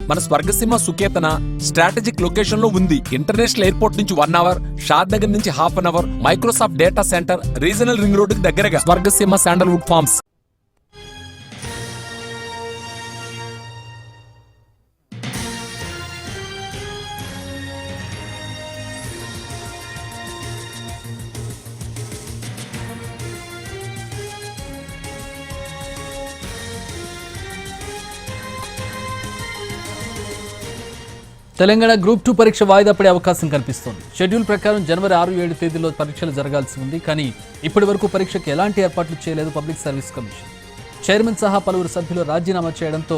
మన Swargaseema Suketana strategic location లో ఉంది. ఇంటర్నేషనల్ ఎయిర్పోర్ట్ నుంచి 1 అవర్, షాద్ నగర్ నుంచి ½ hour, Microsoft data center, regional ring road కి దగ్గరగా. Swargaseema sandalwood farms. Telangana group 2 పరీక్ష వాయిదా పడే అవకాశం కనిపిస్తోంది. షెడ్యూల్ ప్రకారం జనవరి 6-7 తేదీల్లో పరీక్షలు జరగాల్సి ఉంది. కానీ ఇప్పటి వరకు పరీక్షకు ఎలాంటి ఏర్పాట్లు చేయలేదు పబ్లిక్ సర్వీస్ కమిషన్. చైర్మన్ సహా పలువురు సభ్యులు రాజీనామా చేయడంతో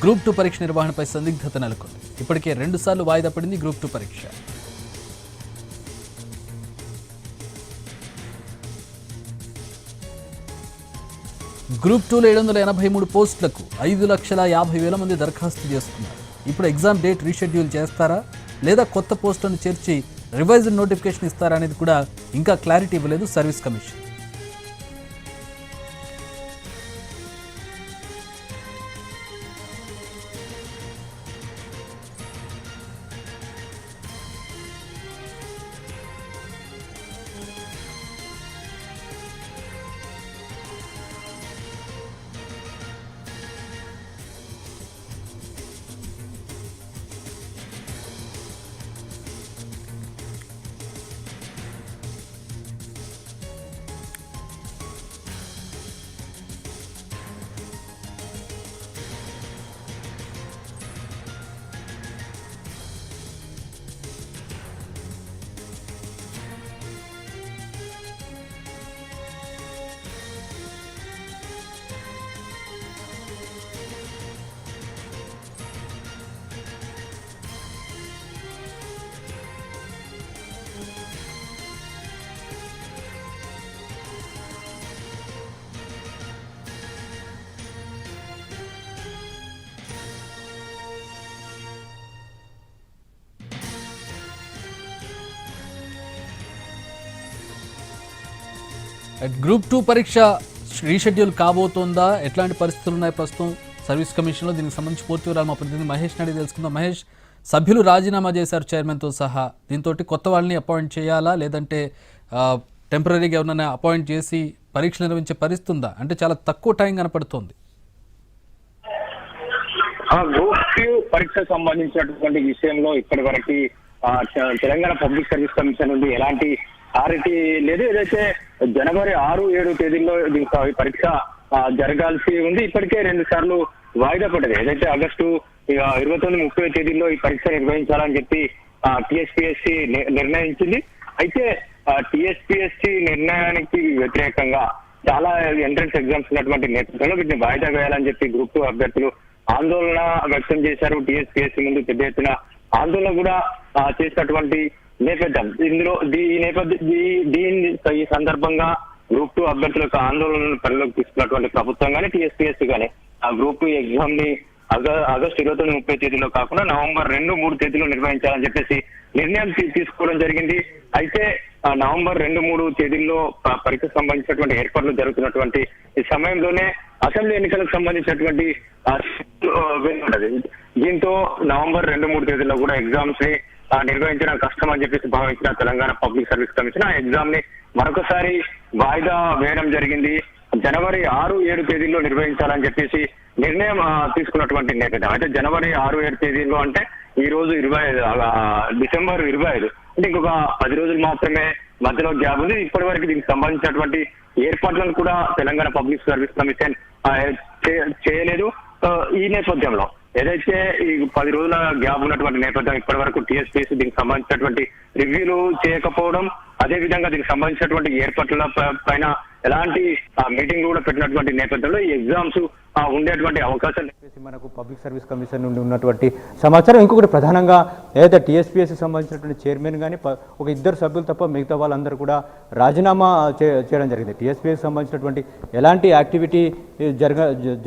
గ్రూప్ 2 పరీక్ష నిర్వహణపై సందిగ్ధత నెలకొంది. ఇప్పటికే 2 సార్లు వాయిదా పడింది గ్రూప్ 2 పరీక్ష. గ్రూప్ 2లో 783 పోస్టులకు 5,50,000 మంది దరఖాస్తు చేసుకున్నారు. ఇప్పుడు ఎగ్జామ్ డేట్ రీషెడ్యూల్ చేస్తారా లేదా కొత్త పోస్టులను చేర్చి రివైజ్డ్ నోటిఫికేషన్ ఇస్తారా అనేది కూడా ఇంకా క్లారిటీ ఇవ్వలేదు సర్వీస్ కమిషన్. గ్రూప్ 2 పరీక్ష రీషెడ్యూల్ కాబోతోందా? ఎట్లాంటి పరిస్థితులు ఉన్నాయి ప్రస్తుతం సర్వీస్ కమిషన్లో? దీనికి సంబంధించి పూర్తి వివరాలు మా ప్రతినిధి మహేష్ అడిగి తెలుసుకుందాం. మహేష్, సభ్యులు రాజీనామా చేశారు చైర్మన్తో సహా. దీంతో కొత్త వాళ్ళని అపాయింట్ చేయాలా లేదంటే టెంపరీగా ఎవరైనా అపాయింట్ చేసి పరీక్షలు నిర్వహించే పరిస్థితి ఉందా? అంటే చాలా తక్కువ టైం కనపడుతోంది. గ్రూప్ 2 పరీక్షకు సంబంధించినటువంటి విషయంలో ఇప్పటి వరకు తెలంగాణ పబ్లిక్ సర్వీస్ కమిషన్ నుండి ఎలాంటి క్లారిటీ లేదు. ఏదైతే జనవరి 6-7 తేదీల్లో దీనికి పరీక్ష జరగాల్సి ఉంది. ఇప్పటికే 2 సార్లు వాయిదా పడ్డది. ఏదైతే ఆగస్టు 29-30 తేదీల్లో ఈ పరీక్ష నిర్వహించాలని చెప్పి టీఎస్పీఎస్సీ నిర్ణయించింది. అయితే టీఎస్పీఎస్సీ నిర్ణయానికి వ్యతిరేకంగా చాలా ఎంట్రన్స్ ఎగ్జామ్స్ ఉన్నటువంటి నేపథ్యంలో వీటిని వాయిదా వేయాలని చెప్పి గ్రూప్ 2 అభ్యర్థులు ఆందోళన వ్యక్తం చేశారు. టీఎస్పీఎస్సీ ముందు పెద్ద ఎత్తున ఆందోళన కూడా చేసినటువంటి నేపథ్యం. ఇందులో ఈ సందర్భంగా గ్రూప్ 2 అభ్యర్థుల యొక్క ఆందోళనను పరిలోకి తీసుకున్నటువంటి ప్రభుత్వం కానీ టీఎస్పీఎస్సీ కానీ ఆ గ్రూప్ 2 ఎగ్జామ్ ని ఆగస్టు 29-30 తేదీలో కాకుండా నవంబర్ 2-3 తేదీలో నిర్వహించాలని చెప్పేసి నిర్ణయం తీసుకోవడం జరిగింది. అయితే నవంబర్ 2-3 తేదీల్లో పరీక్షకు సంబంధించినటువంటి ఏర్పాట్లు జరుగుతున్నటువంటి ఈ సమయంలోనే అసెంబ్లీ ఎన్నికలకు సంబంధించినటువంటి దీంతో నవంబర్ 2-3 తేదీల్లో కూడా ఎగ్జామ్స్ ని నిర్వహించడం కష్టం అని చెప్పేసి భావించిన తెలంగాణ పబ్లిక్ సర్వీస్ కమిషన్ ఆ ఎగ్జామ్ ని మరొకసారి వాయిదా వేయడం జరిగింది. జనవరి 6-7 తేదీల్లో నిర్వహించాలని చెప్పేసి నిర్ణయం తీసుకున్నటువంటి నేపథ్యం. అయితే జనవరి 6-7 తేదీల్లో అంటే ఈ రోజు 25 డిసెంబర్ 25 అంటే ఇంకొక 10 రోజులు మాత్రమే మధ్యలో గ్యాప్ ఉంది. ఇప్పటి వరకు దీనికి సంబంధించినటువంటి ఏర్పాట్లను కూడా తెలంగాణ పబ్లిక్ సర్వీస్ కమిషన్ చేయలేదు. ఈ నేపథ్యంలో ఏదైతే ఈ 10 రోజుల గ్యాప్ ఉన్నటువంటి నేపథ్యం ఇప్పటి వరకు టీఎస్పీఎస్సీ దీనికి సంబంధించినటువంటి రివ్యూలు చేయకపోవడం, అదే విధంగా దీనికి సంబంధించినటువంటి ఏర్పాట్ల పైన ఎలాంటి మీటింగ్ కూడా పెట్టినటువంటి నేపథ్యంలో ఈ ఎగ్జామ్స్ ఉండేటువంటి అవకాశం మనకు పబ్లిక్ సర్వీస్ కమిషన్ నుండి ఉన్నటువంటి సమాచారం. ఇంకొకటి ప్రధానంగా ఏదైతే టీఎస్పీఎస్సీ సంబంధించినటువంటి చైర్మన్ కానీ ఒక 2 సభ్యులు తప్ప మిగతా వాళ్ళందరూ కూడా రాజీనామా చేయడం జరిగింది. టీఎస్పీఎస్సీ సంబంధించినటువంటి ఎలాంటి యాక్టివిటీ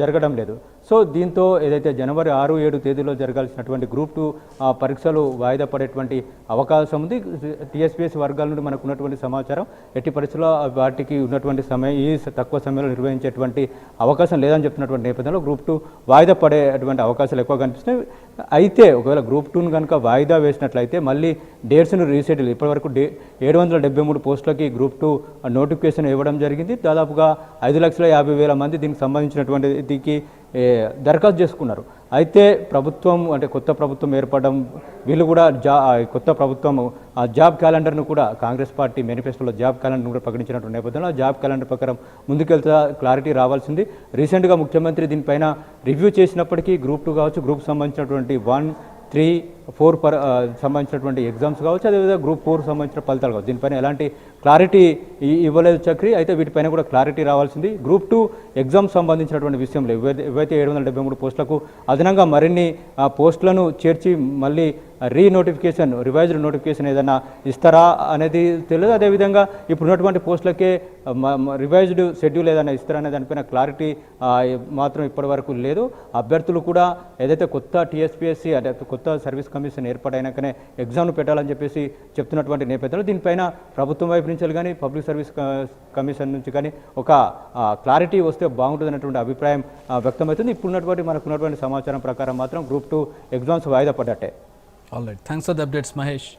జరగడం లేదు. సో దీంతో ఏదైతే జనవరి 6-7 తేదీలో జరగాల్సినటువంటి గ్రూప్ 2 పరీక్షలు వాయిదా పడేటువంటి అవకాశం ఉంది. టీఎస్పీఎస్సీ వర్గాల నుండి మనకు ఉన్నటువంటి సమాచారం ఎట్టి పరిస్థితుల్లో వాటికి ఉన్నటువంటి సమయం ఈ తక్కువ సమయంలో నిర్వహించేటువంటి అవకాశం లేదని చెప్తున్నటువంటి నేపథ్యంలో గ్రూప్ 2 వాయిదా పడేటువంటి అవకాశాలు ఎక్కువ కనిపిస్తున్నాయి. అయితే ఒకవేళ గ్రూప్ 2ను కనుక వాయిదా వేసినట్లయితే మళ్ళీ డేట్స్ను రీషెడ్యూల్ ఇప్పటివరకు 773 పోస్టులకి గ్రూప్ 2 నోటిఫికేషన్ ఇవ్వడం జరిగింది. దాదాపుగా 5,50,000 మంది దీనికి సంబంధించినటువంటి దీనికి దరఖాస్తు చేసుకున్నారు. అయితే ప్రభుత్వం అంటే కొత్త ప్రభుత్వం ఏర్పడడం వీళ్ళు కూడా కొత్త ప్రభుత్వం జాబ్ క్యాలెండర్ను కూడా కాంగ్రెస్ పార్టీ మేనిఫెస్టోలో జాబ్ క్యాలెండర్ను కూడా ప్రకటించినటువంటి నేపథ్యంలో ఆ జాబ్ క్యాలెండర్ ప్రకారం ముందుకెళ్తా క్లారిటీ రావాల్సింది. రీసెంట్గా ముఖ్యమంత్రి దీనిపైన రివ్యూ చేసినప్పటికీ గ్రూప్ 2 కావచ్చు, గ్రూప్ సంబంధించినటువంటి 1, 3, 4 సంబంధించినటువంటి ఎగ్జామ్స్ కావచ్చు, అదేవిధంగా గ్రూప్ 4 సంబంధించిన ఫలితాలు కావచ్చు, దీనిపైన ఎలాంటి క్లారిటీ ఇవ్వలేదు చక్రి. అయితే వీటిపైన కూడా క్లారిటీ రావాల్సింది. గ్రూప్ 2 ఎగ్జామ్ సంబంధించినటువంటి విషయంలో ఏవైతే 773 పోస్టులకు అదనంగా మరిన్ని పోస్టులను చేర్చి మళ్ళీ రివైజ్డ్ నోటిఫికేషన్ ఏదైనా ఇస్తారా అనేది తెలియదు. అదేవిధంగా ఇప్పుడున్నటువంటి పోస్టులకే రివైజ్డ్ షెడ్యూల్ ఏదైనా ఇస్తారా అనే దానిపైన క్లారిటీ మాత్రం ఇప్పటి వరకు లేదు. అభ్యర్థులు కూడా ఏదైతే కొత్త టీఎస్పీఎస్సీ అంటే కొత్త సర్వీస్ కమిషన్ ఏర్పాటైనాకనే ఎగ్జామ్ను పెట్టాలని చెప్పేసి చెప్తున్నటువంటి నేపథ్యంలో దీనిపైన ప్రభుత్వం వైపు నుంచి కానీ పబ్లిక్ సర్వీస్ కమిషన్ నుంచి కానీ ఒక క్లారిటీ వస్తే బాగుంటుంది అన్నటువంటి అభిప్రాయం వ్యక్తమవుతుంది. మనకున్నటువంటి సమాచారం ప్రకారం మాత్రం గ్రూప్ 2 ఎగ్జామ్స్ వాయిదా పడ్డట్టే. All right, thanks for the updates Mahesh.